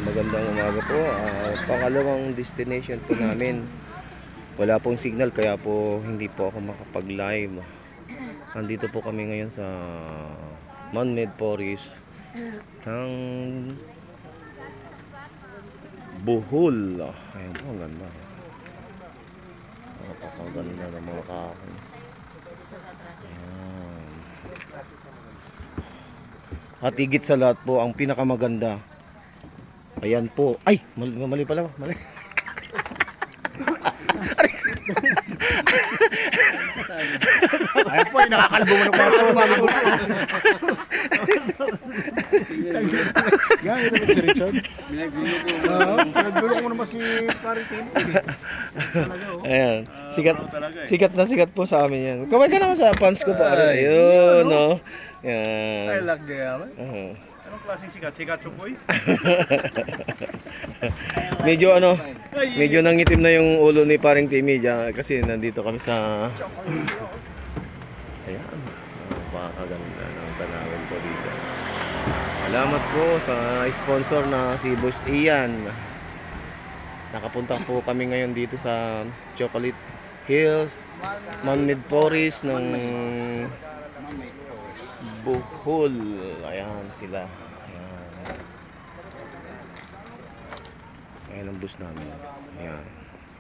Magandang umaga po. Pangalawang destination po namin. Wala pong signal kaya po hindi po ako makapag-live. Nandito po kami ngayon sa man-made forest ng Bohol. Ayan po, ang ganda. Napakaganda ng mga kahoy. Ayan. At higit sa lahat po, ang pinakamaganda, ayan po. Ay! Mali pala. Mali. Ayan po, nakakalbo mo na po ako. Yan, ito si Richard. Pinagdulo ko naman si Paritin. Ayan. Sikat po sa amin yan. Kamay ka naman sa fans ko pa. Ayun, no? Yan. like them. Anong klaseng sikat? Sikat chupoy? Medyo nangitim na yung ulo ni paring Timmy dyan, kasi nandito kami sa ayan, napakaganda ng tanawin po dito. Salamat po sa sponsor na si Boss Ian. Nakapunta po kami ngayon dito sa Chocolate Hills Man-made forest ng Bohol. Ayan sila. Ayan ang bus namin. Ayan.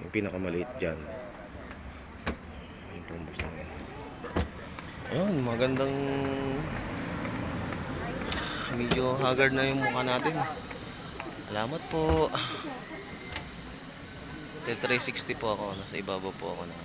Yung pinakamaliit dyan. Ayan po ang bus namin. Ayan, magandang medyo haggard na yung mukha natin. Salamat po. 360 po ako. Nasa ibabaw po ako na